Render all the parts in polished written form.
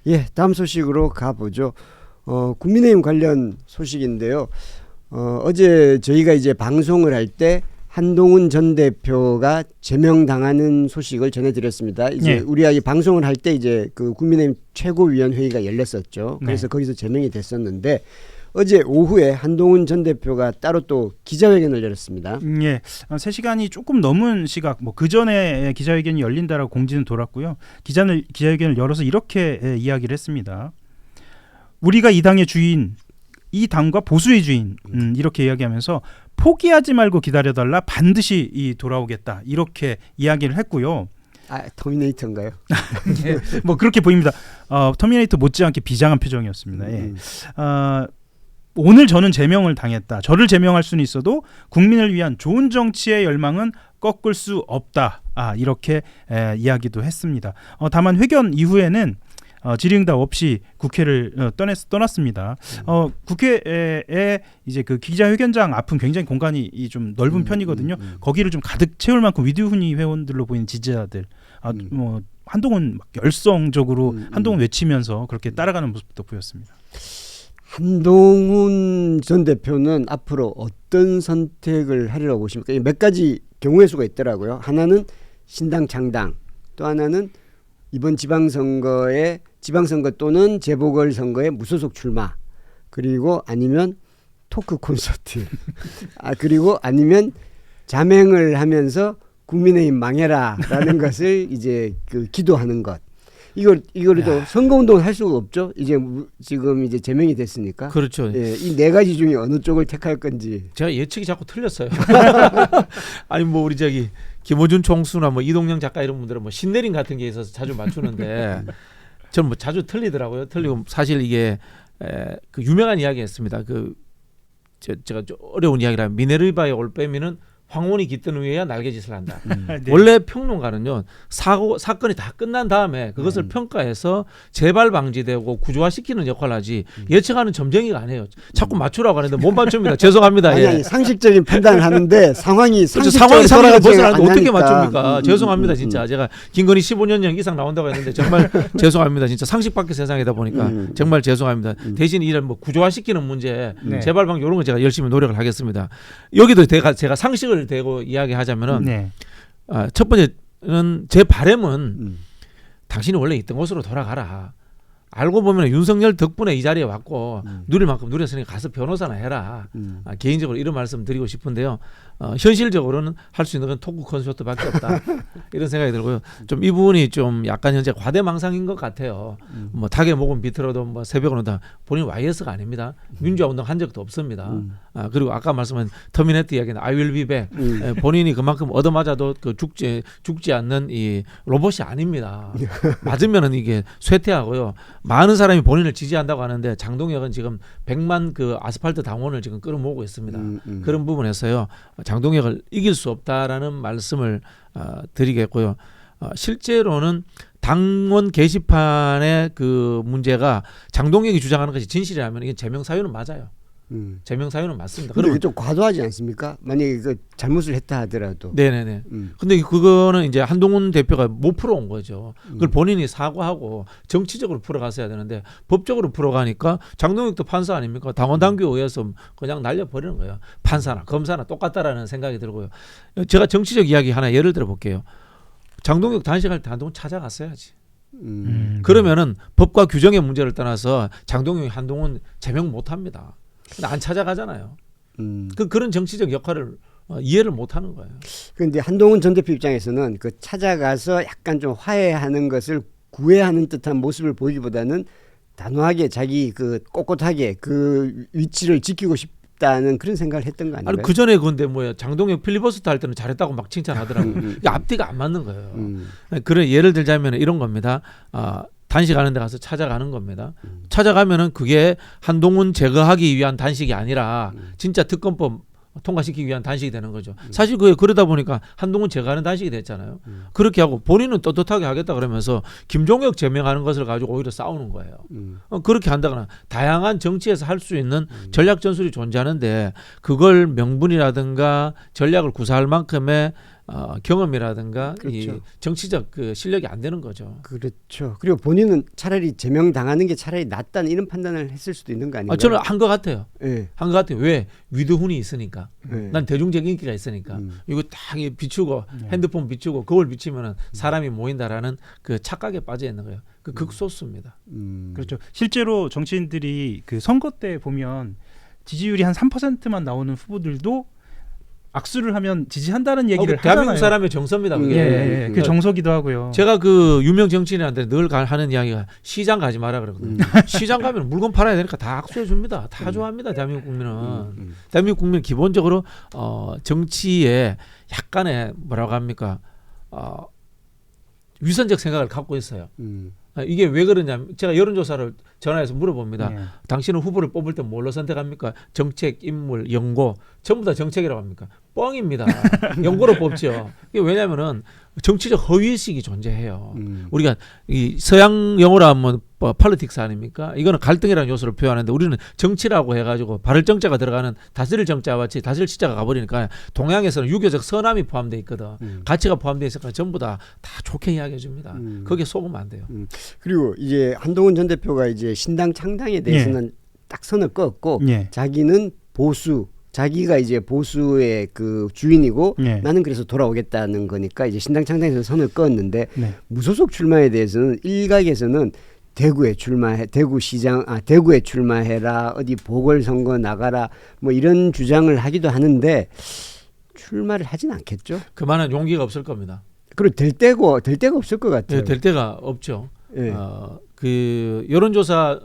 예, 다음 소식으로 가보죠. 국민의힘 관련 소식인데요. 어제 저희가 이제 방송을 할 때 한동훈 전 대표가 제명당하는 소식을 전해드렸습니다. 이제 네. 우리가 이 방송을 할 때 이제 그 국민의힘 최고위원회의가 열렸었죠. 그래서 네. 거기서 제명이 됐었는데 어제 오후에 한동훈 전 대표가 따로 또 기자회견을 열었습니다. 예, 3시간이 조금 넘은 시각, 그 전에 기자회견이 열린다라고 공지는 돌았고요. 기자회견을 열어서 이렇게 이야기를 했습니다. 우리가 이 당의 주인, 이 당과 보수의 주인, 이렇게 이야기하면서 포기하지 말고 기다려달라, 반드시 돌아오겠다, 이렇게 이야기를 했고요. 터미네이터인가요? 예, 그렇게 보입니다. 터미네이터 못지않게 비장한 표정이었습니다. 예. 오늘 저는 제명을 당했다. 저를 제명할 수는 있어도 국민을 위한 좋은 정치의 열망은 꺾을 수 없다. 이렇게 이야기도 했습니다. 다만 회견 이후에는 질의응답 없이 국회를 떠났습니다. 국회에 이제 그 기자회견장 앞은 굉장히 공간이 좀 넓은 편이거든요. 거기를 좀 가득 채울 만큼 위드훈이 회원들로 보이는 지지자들, 한동훈 열성적으로 한동훈 외치면서 그렇게 따라가는 모습도 보였습니다. 한동훈 전 대표는 앞으로 어떤 선택을 하리라고 보십니까? 몇 가지 경우의 수가 있더라고요. 하나는 신당 창당, 또 하나는 이번 지방선거 또는 재보궐선거에 무소속 출마, 그리고 아니면 토크 콘서트, 그리고 아니면 자맹을 하면서 국민의힘 망해라라는 것을 이제 기도하는 것. 이거를 선거운동을 할 수가 없죠. 지금 이제 제명이 됐으니까. 그렇죠. 예, 이 네 가지 중에 어느 쪽을 택할 건지. 제가 예측이 자꾸 틀렸어요. 아니 우리 김호준 총수나 이동영 작가 이런 분들은 신내림 같은 게 있어서 자주 맞추는데 저는 자주 틀리더라고요. 틀리고 사실 이게 그 유명한 이야기였습니다. 제가 좀 어려운 이야기라 미네르바의 올빼미는 황혼이 깃든 후에야 날개짓을 한다. 네. 원래 평론가는요, 사건이 다 끝난 다음에 그것을 평가해서 재발 방지되고 구조화시키는 역할을 하지 예측하는 점쟁이가 아니에요. 자꾸 맞추라고 하는데 못 맞춥니다. 죄송합니다. 아니, 상식적인 판단을 하는데 상황이 상황이 벗어나는데 어떻게 않으니까. 맞춥니까? 죄송합니다. 진짜 제가 김건희 15년 이상 나온다고 했는데 정말 죄송합니다. 진짜 상식 밖의 세상이다 보니까 정말 죄송합니다. 대신 이런 구조화시키는 문제, 재발 방지 이런 거 제가 열심히 노력을 하겠습니다. 여기도 제가 상식을 대고 이야기하자면은 첫 번째는 제 바람은 당신이 원래 있던 곳으로 돌아가라. 알고 보면 윤석열 덕분에 이 자리에 왔고 누릴 만큼 누렸으니까 가서 변호사나 해라. 개인적으로 이런 말씀 드리고 싶은데요. 현실적으로는 할 수 있는 건 토크 콘서트밖에 없다. 이런 생각이 들고요. 좀 이 부분이 좀 약간 현재 과대망상인 것 같아요. 닭의 목은 비틀어도 새벽은 온다. 본인 YS가 아닙니다. 민주화 운동 한 적도 없습니다. 그리고 아까 말씀한 터미네이터 이야기는 I will be back. 본인이 그만큼 얻어맞아도 죽지 않는 이 로봇이 아닙니다. 맞으면은 이게 쇠퇴하고요. 많은 사람이 본인을 지지한다고 하는데 장동혁은 지금 100만 그 아스팔트 당원을 지금 끌어모으고 있습니다. 그런 부분에서요. 장동혁을 이길 수 없다라는 말씀을 드리겠고요. 실제로는 당원 게시판의 그 문제가 장동혁이 주장하는 것이 진실이라면 이게 제명 사유는 맞아요. 제명 사유는 맞습니다. 그런데 좀 과도하지 않습니까? 만약에 잘못을 했다 하더라도. 네네네. 근데 그거는 이제 한동훈 대표가 못 풀어온 거죠. 그걸 본인이 사과하고 정치적으로 풀어갔어야 되는데 법적으로 풀어가니까 장동혁도 판사 아닙니까? 당원 당규에 의해서 그냥 날려버리는 거예요. 판사나 검사나 똑같다라는 생각이 들고요. 제가 정치적 이야기 하나 예를 들어 볼게요. 장동혁 단식할 때 한동훈 찾아갔어야지. 그러면은 법과 규정의 문제를 떠나서 장동혁이 한동훈 제명 못합니다. 근데 안 찾아가잖아요. 그런 정치적 역할을 이해를 못하는 거예요. 그런데 한동훈 전 대표 입장에서는 찾아가서 약간 좀 화해하는 것을 구애하는 듯한 모습을 보이기보다는 단호하게 자기 꼿꼿하게 그 위치를 지키고 싶다는 그런 생각을 했던 거 아닌가요? 아니 그 전에 근데 장동혁 필리버스터 할 때는 잘했다고 막 칭찬하더라고요. 이게 앞뒤가 안 맞는 거예요. 그래 예를 들자면 이런 겁니다. 단식하는 데 가서 찾아가는 겁니다. 찾아가면은 그게 한동훈 제거하기 위한 단식이 아니라 진짜 특검법 통과시키기 위한 단식이 되는 거죠. 사실 그러다 보니까 한동훈 제거하는 단식이 됐잖아요. 그렇게 하고 본인은 떳떳하게 하겠다 그러면서 김종혁 제명하는 것을 가지고 오히려 싸우는 거예요. 그렇게 한다거나 다양한 정치에서 할 수 있는 전략 전술이 존재하는데 그걸 명분이라든가 전략을 구사할 만큼의 경험이라든가 그렇죠. 이 정치적 그 실력이 안 되는 거죠. 그렇죠. 그리고 본인은 차라리 제명당하는 게 차라리 낫다는 이런 판단을 했을 수도 있는 거 아닌가요? 저는 한 것 같아요. 예. 한 것 같아요. 왜? 위드훈이 있으니까. 예. 난 대중적 인기가 있으니까. 이거 딱 비추고 핸드폰 비추고 거울 비추면은 사람이 모인다라는 그 착각에 빠져 있는 거예요. 그 극소수입니다. 그렇죠. 실제로 정치인들이 그 선거 때 보면 지지율이 한 3%만 나오는 후보들도 악수를 하면 지지한다는 얘기를 대한민국 하잖아요. 사람의 정서입니다. 그게. 예, 그 정서기도 하고요. 제가 그 유명 정치인한테 늘 하는 이야기가 시장 가지 마라 그러거든요. 시장 가면 물건 팔아야 되니까 다 악수해 줍니다. 다 좋아합니다. 대한민국 국민은. 대한민국 국민은 기본적으로 정치에 약간의 뭐라고 합니까? 위선적 생각을 갖고 있어요. 이게 왜 그러냐면 제가 여론조사를 전화해서 물어봅니다. 예. 당신은 후보를 뽑을 때 뭘로 선택합니까? 정책, 인물, 연고 전부 다 정책이라고 합니까? 뻥입니다. 연고로 뽑죠. 이게 왜냐하면은 정치적 허위의식이 존재해요. 우리가 이 서양 영어로 하면 폴리틱스 아닙니까? 이거는 갈등이라는 요소를 표현하는데 우리는 정치라고 해가지고 발을 정자가 들어가는 다스릴 정자와 같이 다스릴 치자가 가버리니까 동양에서는 유교적 선함이 포함되어 있거든. 가치가 포함되어 있으니까 전부 다 좋게 이야기해 줍니다. 거기에 속으면 안 돼요. 그리고 이제 한동훈 전 대표가 이제 신당 창당에 대해서는 딱 선을 그었고 예. 자기는 보수, 자기가 이제 보수의 그 주인이고 예. 나는 그래서 돌아오겠다는 거니까 이제 신당 창당에서 선을 그었는데 네. 무소속 출마에 대해서는 일각에서는 대구에 출마해, 대구에 출마해라, 어디 보궐선거 나가라, 뭐 이런 주장을 하기도 하는데 출마를 하진 않겠죠. 그만한 용기가 없을 겁니다. 그리고 될 때가 없을 것 같아요. 될 데가 없죠. 예. 그 여론조사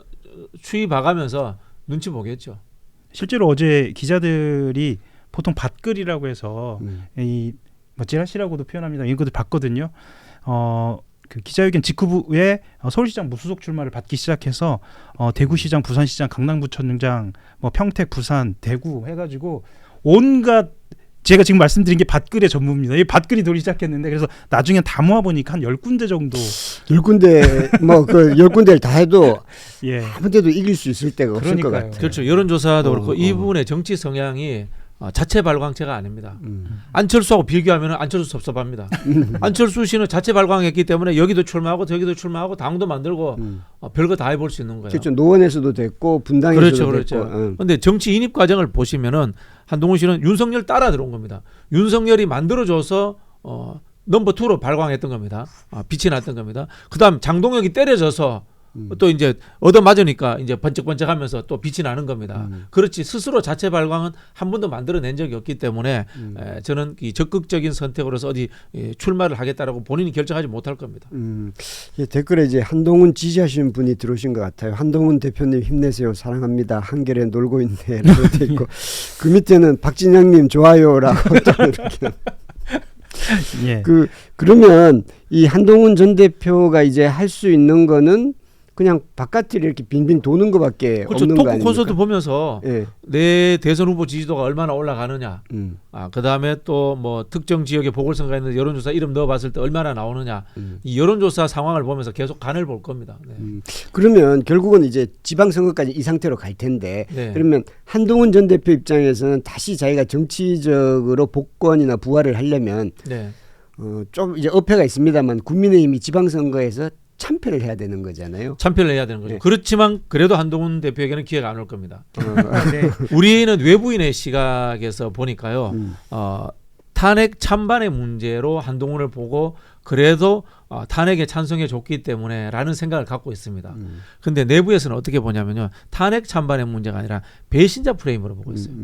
추이 봐가면서 눈치 보겠죠. 실제로 어제 기자들이 보통 밭글이라고 해서 이 찌라시라고도 표현합니다. 이런 것들 봤거든요. 그 기자회견 직후에 서울시장 무소속 출마를 받기 시작해서 대구시장, 부산시장, 강남구청장, 뭐 평택, 부산, 대구 해가지고 온갖 제가 지금 말씀드린 게 밭글의 전무입니다. 이 밭글이 돌기 시작했는데 그래서 나중에 다 모아 보니까 한 10군데 정도 10군데 뭐 그 10군데를 다 해도 예. 아무 데도 이길 수 있을 때가 없을 것 그러니까요. 같아요. 그렇죠. 여론조사도 그렇고 이분의 정치 성향이 자체 발광체가 아닙니다. 안철수하고 비교하면 안철수 섭섭합니다. 안철수 씨는 자체 발광했기 때문에 여기도 출마하고 저기도 출마하고 당도 만들고 별거 다 해볼 수 있는 거예요. 그렇죠. 노원에서도 됐고 분당에서도 그렇죠. 됐고. 그런데 정치 인입 과정을 보시면은 한동훈 씨는 윤석열 따라 들어온 겁니다. 윤석열이 만들어줘서 넘버 2로 발광했던 겁니다. 빛이 났던 겁니다. 그다음 장동혁이 때려져서 또 이제 얻어맞으니까 이제 번쩍번쩍하면서 또 빛이 나는 겁니다. 그렇지 스스로 자체 발광은 한 번도 만들어낸 적이 없기 때문에 저는 이 적극적인 선택으로서 어디 출마를 하겠다라고 본인이 결정하지 못할 겁니다. 예, 댓글에 이제 한동훈 지지하시는 분이 들어오신 것 같아요. 한동훈 대표님 힘내세요. 사랑합니다. 한결에 놀고 있네라고 돼 있고 그 밑에는 박진영님 좋아요라고 또 이렇게. 예. 그러면 이 한동훈 전 대표가 이제 할 수 있는 거는 그냥 바깥을 이렇게 빙빙 도는 것밖에 그렇죠. 없는 거 토크 아닙니까? 콘서트 보면서 예. 내 대선 후보 지지도가 얼마나 올라가느냐. 그다음에 또 뭐 특정 지역에 보궐선거가 있는데 여론조사 이름 넣어봤을 때 얼마나 나오느냐. 이 여론조사 상황을 보면서 계속 간을 볼 겁니다. 네. 그러면 결국은 이제 지방선거까지 이 상태로 갈 텐데 네. 그러면 한동훈 전 대표 입장에서는 다시 자기가 정치적으로 복권이나 부활을 하려면 네. 좀 이제 어폐가 있습니다만 국민의힘이 지방선거에서 참패를 해야 되는 거잖아요. 참패를 해야 되는 거죠. 네. 그렇지만 그래도 한동훈 대표에게는 기회가 안 올 겁니다. 네. 우리는 외부인의 시각에서 보니까요. 탄핵 찬반의 문제로 한동훈을 보고 그래도 탄핵에 찬성해 줬기 때문에라는 생각을 갖고 있습니다. 그런데 내부에서는 어떻게 보냐면요. 탄핵 찬반의 문제가 아니라 배신자 프레임으로 보고 있어요.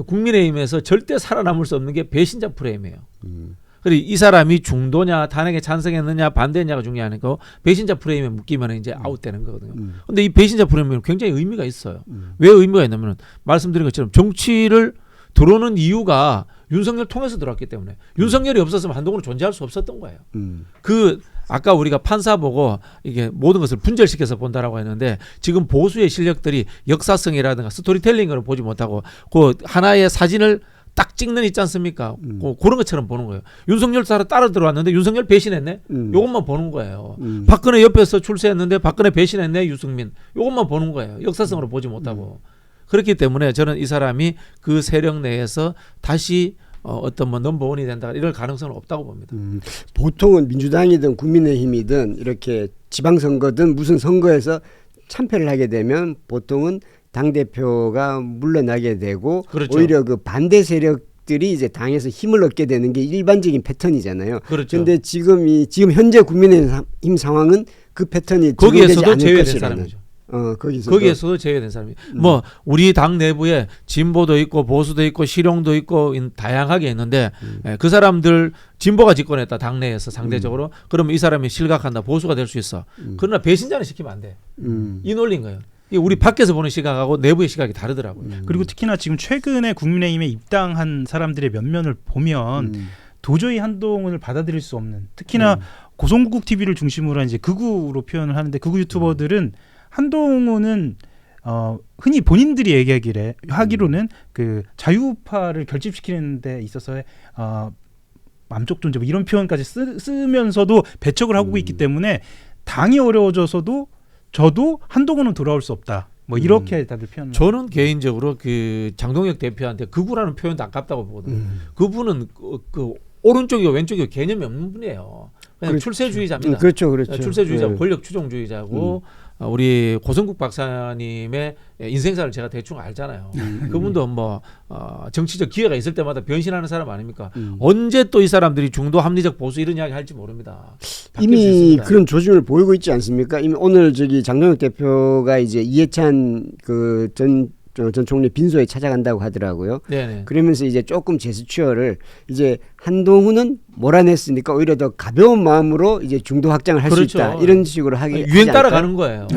국민의힘에서 절대 살아남을 수 없는 게 배신자 프레임이에요. 그리고 이 사람이 중도냐 탄핵에 찬성했느냐 반대했냐가 중요한 아니고 배신자 프레임에 묶이면 이제 아웃되는 거거든요. 그런데 이 배신자 프레임은 굉장히 의미가 있어요. 왜 의미가 있냐면 말씀드린 것처럼 정치를 들어오는 이유가 윤석열 통해서 들어왔기 때문에 윤석열이 없었으면 한동훈은 존재할 수 없었던 거예요. 아까 우리가 판사 보고 이게 모든 것을 분절시켜서 본다라고 했는데 지금 보수의 실력들이 역사성이라든가 스토리텔링을 보지 못하고 그 하나의 사진을 딱 찍는 있지 않습니까? 그런 것처럼 보는 거예요. 윤석열 따라 들어왔는데 윤석열 배신했네? 이것만 보는 거예요. 박근혜 옆에서 출세했는데 박근혜 배신했네? 유승민. 이것만 보는 거예요. 역사성으로 보지 못하고. 그렇기 때문에 저는 이 사람이 그 세력 내에서 다시 어떤 뭐 넘버원이 된다 이럴 가능성은 없다고 봅니다. 보통은 민주당이든 국민의힘이든 이렇게 지방선거든 무슨 선거에서 참패를 하게 되면 보통은 당대표가 물러나게 되고 그렇죠. 오히려 그 반대 세력들이 이제 당에서 힘을 얻게 되는 게 일반적인 패턴이잖아요. 그렇죠. 그런데 지금 현재 국민의힘 상황은 그 패턴이 거기에서도 않을 제외된 것이라는. 사람이죠. 거기서도 제외된 사람이. 뭐 우리 당 내부에 진보도 있고 보수도 있고 실용도 있고 다양하게 있는데 그 사람들 진보가 집권했다 당내에서 상대적으로 그러면 이 사람이 실각한다 보수가 될 수 있어. 그러나 배신자는 시키면 안 돼. 이 논리인 거예요. 이게 우리 밖에서 보는 시각하고 내부의 시각이 다르더라고요. 그리고 특히나 지금 최근에 국민의힘에 입당한 사람들의 면면을 보면 도저히 한동훈을 받아들일 수 없는, 특히나 고성국 TV를 중심으로 한 이제 극우로 표현을 하는데 극우 유튜버들은 한동훈은 흔히 본인들이 하기로는 그 자유파를 결집시키는 데 있어서의 맘쪽 존재 뭐 이런 표현까지 쓰면서도 배척을 하고 있기 때문에 당이 어려워져서도 저도 한동훈은 돌아올 수 없다. 뭐 이렇게 다들 표현을. 저는 개인적으로 그 장동혁 대표한테 극우라는 표현도 아깝다고 보거든요. 그분은 그 오른쪽이고 왼쪽이고 개념이 없는 분이에요. 그냥 출세주의자입니다. 그렇죠. 출세주의자고 권력 추종주의자고 우리 고성국 박사님의 인생사를 제가 대충 알잖아요. 그분도 뭐 정치적 기회가 있을 때마다 변신하는 사람 아닙니까? 언제 또 이 사람들이 중도 합리적 보수 이런 이야기 할지 모릅니다. 이미 그런 조짐을 보이고 있지 않습니까? 이미 오늘 장동혁 대표가 이제 이해찬 전 총리 빈소에 찾아간다고 하더라고요. 네네. 그러면서 이제 조금 제스처를 이제 한동훈은 몰아냈으니까 오히려 더 가벼운 마음으로 이제 중도 확장을 할 수 그렇죠. 있다. 이런 식으로 하기 유행 따라가는 거예요.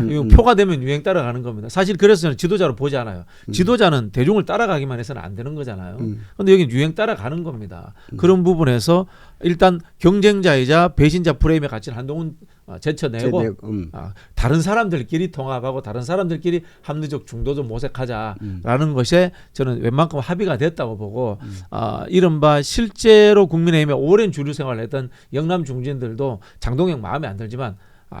이거 표가 되면 유행 따라가는 겁니다. 사실 그래서 저는 지도자로 보지 않아요. 지도자는 대중을 따라가기만 해서는 안 되는 거잖아요. 그런데 여기는 유행 따라가는 겁니다. 그런 부분에서 일단 경쟁자이자 배신자 프레임에 갇힌 한동훈 제쳐내고 다른 사람들끼리 통합하고 다른 사람들끼리 합리적 중도좀 모색하자라는 것에 저는 웬만큼 합의가 됐다고 보고 이른바 실제로 국민의힘에 오랜 주류 생활을 했던 영남 중진들도 장동혁 마음에 안 들지만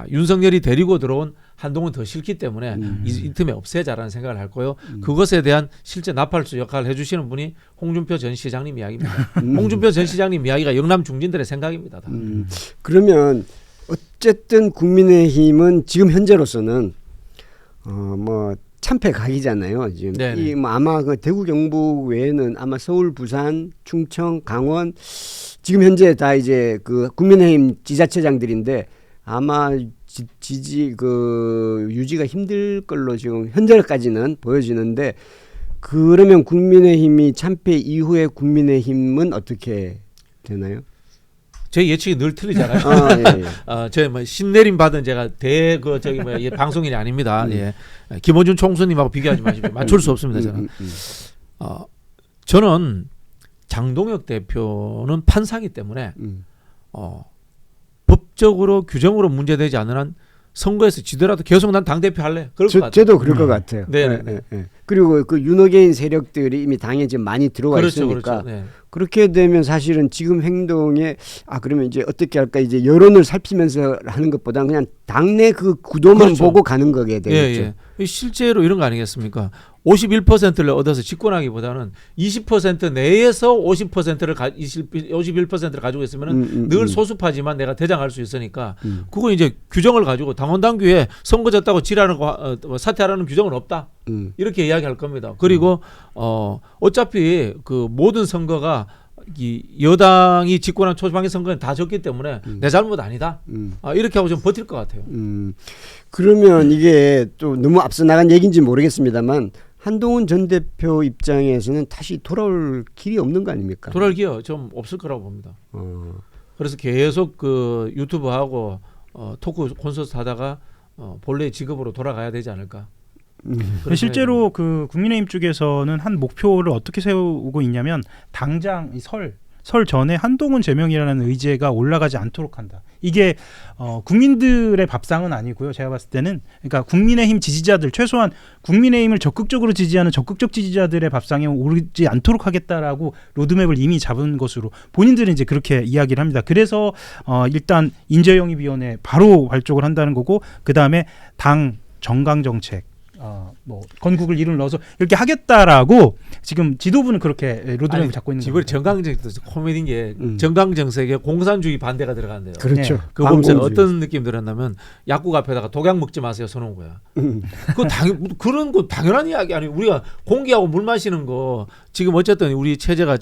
윤석열이 데리고 들어온 한동훈 더 싫기 때문에 이 틈에 없애자라는 생각을 할 거요. 그것에 대한 실제 나팔수 역할을 해주시는 분이 홍준표 전 시장님 이야기입니다. 홍준표 전 시장님 이야기가 영남 중진들의 생각입니다. 그러면 어쨌든 국민의힘은 지금 현재로서는 뭐 참패 각이잖아요. 지금 뭐 아마 그 대구 경북 외에는 아마 서울, 부산, 충청, 강원 지금 현재 다 이제 그 국민의힘 지자체장들인데 아마 지지 유지가 힘들 걸로 지금 현재까지는 보여지는데 그러면 국민의힘이 참패 이후에 국민의힘은 어떻게 되나요? 제 예측이 늘 틀리잖아요. 저 뭐 신내림 받은 제가 방송인이 아닙니다. 예. 김원준 총수님하고 비교하지 마십시오. 맞출 수 없습니다. 저는. 저는 장동혁 대표는 판사기 때문에 법적으로 규정으로 문제되지 않는 한 선거에서 지더라도 계속 난 당대표 할래. 그럴 것 같아요. 저도 그럴 것 같아요. 네. 그리고 그 윤호개인 세력들이 이미 당에 지금 많이 들어와 있으니까 네. 그렇게 되면 사실은 지금 행동에 그러면 이제 어떻게 할까 이제 여론을 살피면서 하는 것보다는 그냥 당내 그 구도만 보고 가는 거게 되겠죠. 예. 실제로 이런 거 아니겠습니까? 51%를 얻어서 집권하기보다는 20% 내에서 51%를 가지고 있으면 늘 소수파지만 내가 대장할 수 있으니까 그거 이제 규정을 가지고 당원 당규에 선거졌다고 지랄하는 거 사퇴하라는 규정은 없다. 이렇게 이야기할 겁니다. 그리고 어차피 그 모든 선거가 이 여당이 집권한 초반기 선거는 다 졌기 때문에 내 잘못 아니다. 이렇게 하고 좀 버틸 것 같아요. 그러면 이게 또 너무 앞서 나간 얘기인지 모르겠습니다만 한동훈 전 대표 입장에서는 다시 돌아올 길이 없는 거 아닙니까? 돌아올 기회 좀 없을 거라고 봅니다. 그래서 계속 그 유튜브하고 토크 콘서트 하다가 본래의 직업으로 돌아가야 되지 않을까. 실제로 그 국민의힘 쪽에서는 한 목표를 어떻게 세우고 있냐면 당장 설 전에 한동훈 제명이라는 의제가 올라가지 않도록 한다. 이게 국민들의 밥상은 아니고요. 제가 봤을 때는 그러니까 국민의힘 지지자들 최소한 국민의힘을 적극적으로 지지하는 적극적 지지자들의 밥상에 오르지 않도록 하겠다라고 로드맵을 이미 잡은 것으로 본인들은 이제 그렇게 이야기를 합니다. 그래서 일단 인재영입위원회 바로 발족을 한다는 거고 그 다음에 당 정강 정책 뭐 건국을 이름 넣어서 이렇게 하겠다라고 지금 지도부는 그렇게 로드맵을 잡고 있는 지금 거예요. 정강정도 코미디인 게 정강정책에 공산주의 반대가 들어간대요. 그렇죠. 네. 그거 보면서 반공주의. 어떤 느낌 들었냐면 약국 앞에다가 독약 먹지 마세요 써놓은 거야. 그런 거 당연한 이야기 아니 우리가 공기하고 물 마시는 거 지금 어쨌든 우리 체제가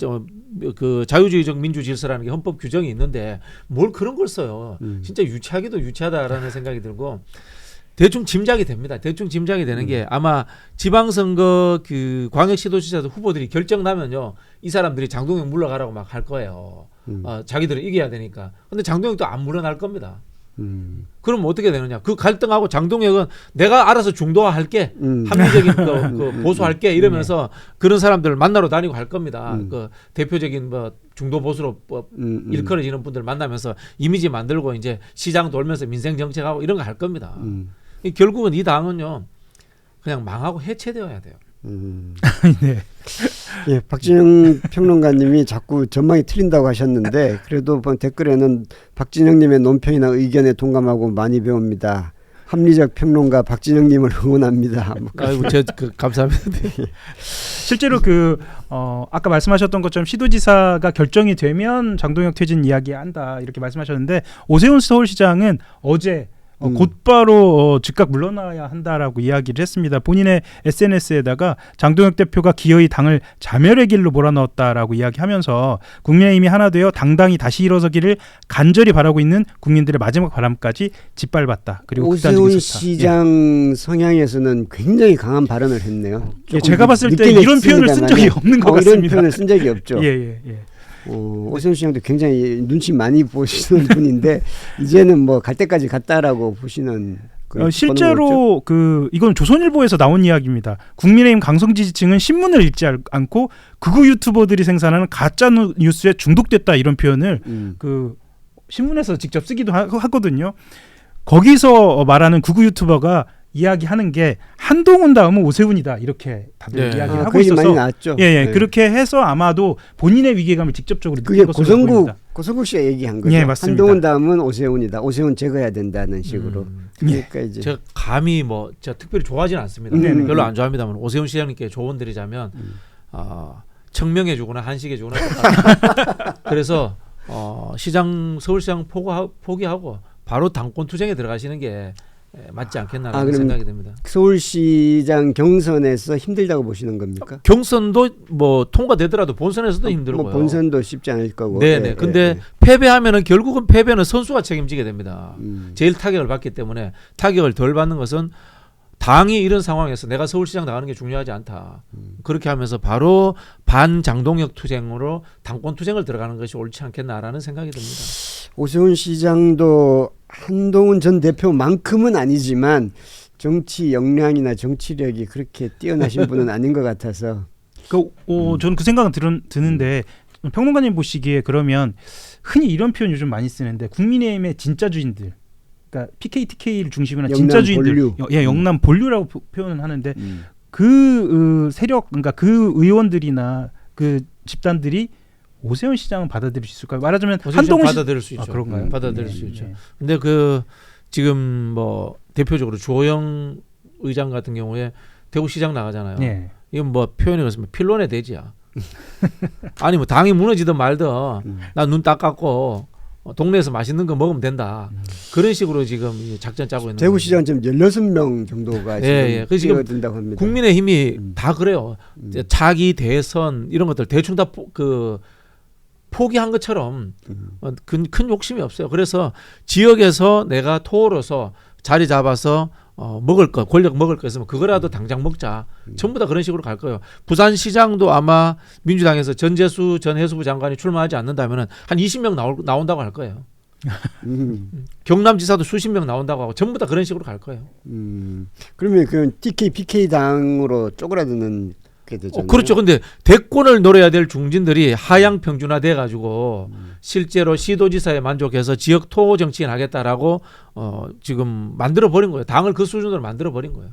그 자유주의적 민주 질서라는 게 헌법 규정이 있는데 뭘 그런 걸 써요. 진짜 유치하기도 유치하다라는 생각이 들고 대충 짐작이 됩니다. 대충 짐작이 되는 게 아마 지방선거 그 광역시도지사 후보들이 결정 나면요 이 사람들이 장동영 물러가라고 막 할 거예요. 자기들은 이겨야 되니까. 근데 장동영도 안 물러날 겁니다. 그럼 어떻게 되느냐? 그 갈등하고 장동혁은 내가 알아서 중도화할게, 합리적인 그 보수할게 이러면서 그런 사람들을 만나러 다니고 할 겁니다. 그 대표적인 뭐 중도 보수로 일컬어지는 분들 만나면서 이미지 만들고 이제 시장 돌면서 민생 정책하고 이런 거 할 겁니다. 결국은 이 당은요 그냥 망하고 해체되어야 돼요. 네. 예, 박진영 평론가님이 자꾸 전망이 틀린다고 하셨는데 그래도 댓글에는 박진영님의 논평이나 의견에 동감하고 많이 배웁니다. 합리적 평론가 박진영님을 응원합니다. 아이고, 감사합니다. 실제로 아까 말씀하셨던 것처럼 시도지사가 결정이 되면 장동혁 퇴진 이야기한다 이렇게 말씀하셨는데 오세훈 서울시장은 어제 곧바로 즉각 물러나야 한다라고 이야기를 했습니다. 본인의 SNS에다가 장동혁 대표가 기어이 당을 자멸의 길로 몰아넣었다라고 이야기하면서 국민의힘이 하나 되어 당당히 다시 일어서기를 간절히 바라고 있는 국민들의 마지막 바람까지 짓밟았다. 그리고 오세훈 시장 성향에서는 굉장히 강한 발언을 했네요. 예, 제가 봤을 때 이런 표현을 쓴 적이 없는 것 같습니다. 이런 표현을 쓴 적이 없죠. 예. 오세훈 시장도 굉장히 눈치 많이 보시는 분인데 이제는 뭐 갈 때까지 갔다라고 보시는 실제로 이건 조선일보에서 나온 이야기입니다. 국민의힘 강성 지지층은 신문을 읽지 않고 극우 유튜버들이 생산하는 가짜 뉴스에 중독됐다 이런 표현을 신문에서 직접 쓰기도 하거든요. 거기서 말하는 극우 유튜버가 이야기하는 게 한동훈 다음은 오세훈이다 이렇게 다들 이야기를 하고 있어서 많이 나왔죠. 예. 그렇게 해서 아마도 본인의 위기감을 직접적으로 느낀 것으로 보입니다. 고성국 씨가 얘기한 거죠. 예, 맞습니다. 한동훈 다음은 오세훈이다. 오세훈 제거해야 된다는 식으로. 그러니까 이제 제가 감히 제가 특별히 좋아하지는 않습니다. 별로 안 좋아합니다만 오세훈 시장님께 조언 드리자면 청명해주거나 한식해주거나 그래서 서울시장 포기하고 바로 당권 투쟁에 들어가시는 게 맞지 않겠나라는 생각이 듭니다. 서울시장 경선에서 힘들다고 보시는 겁니까? 경선도 통과되더라도 본선에서도 힘들고요. 본선도 쉽지 않을 거고. 네네. 근데 패배하면은 결국은 패배는 선수가 책임지게 됩니다. 제일 타격을 받기 때문에 타격을 덜 받는 것은 당이 이런 상황에서 내가 서울시장 나가는 게 중요하지 않다. 그렇게 하면서 바로 반장동혁 투쟁으로 당권 투쟁을 들어가는 것이 옳지 않겠나라는 생각이 듭니다. 오세훈 시장도 한동훈 전 대표만큼은 아니지만 정치 역량이나 정치력이 그렇게 뛰어나신 분은 아닌 것 같아서 저는 그 생각은 드는데 평론가님 보시기에 그러면 흔히 이런 표현 요즘 많이 쓰는데 국민의힘의 진짜 주인들 그러니까 PK, TK를 중심으로 한 진짜 주인들 영남 본류라고 표현을 하는데 그 세력 그러니까 그 의원들이나 그 집단들이 오세훈 시장은 받아들일 수 있을까요? 말하자면 한동훈 받아들일 수 있죠. 그런가요? 받아들일 수 있죠. 근데 지금 대표적으로 주호영 의장 같은 경우에 대구시장 나가잖아요. 네. 이건 표현이 그렇습니다. 필론의 대지야. 아니 당이 무너지든 말든 나 눈 딱 감고 동네에서 맛있는 거 먹으면 된다. 그런 식으로 지금 작전 짜고 있는. 대구시장 지금 16명 정도가 지금 뛰어든다고 합니다. 국민의힘이 다 그래요. 차기 대선 이런 것들 대충 다 포기한 것처럼 큰 욕심이 없어요. 그래서 지역에서 내가 토로서 자리 잡아서 먹을 거 권력 먹을 거 있으면 그거라도 당장 먹자. 전부 다 그런 식으로 갈 거예요. 부산시장도 아마 민주당에서 전재수 전 해수부 장관이 출마하지 않는다면 한 20명 나온다고 할 거예요. 경남지사도 수십 명 나온다고 하고 전부 다 그런 식으로 갈 거예요. 그러면 그 TK, PK 당으로 쪼그라드는 그렇죠. 근데 대권을 노려야 될 중진들이 하향 평준화돼 가지고 실제로 시도지사에 만족해서 지역 토 정치인 하겠다라고 지금 만들어 버린 거예요. 당을 그 수준으로 만들어 버린 거예요.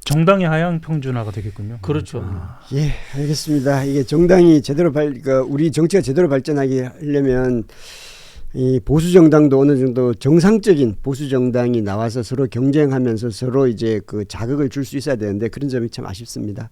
정당의 하향 평준화가 되겠군요. 그렇죠. 예, 알겠습니다. 이게 정당이 제대로 우리 정치가 제대로 발전하게 하려면 이 보수 정당도 어느 정도 정상적인 보수 정당이 나와서 서로 경쟁하면서 서로 이제 그 자극을 줄 수 있어야 되는데 그런 점이 참 아쉽습니다.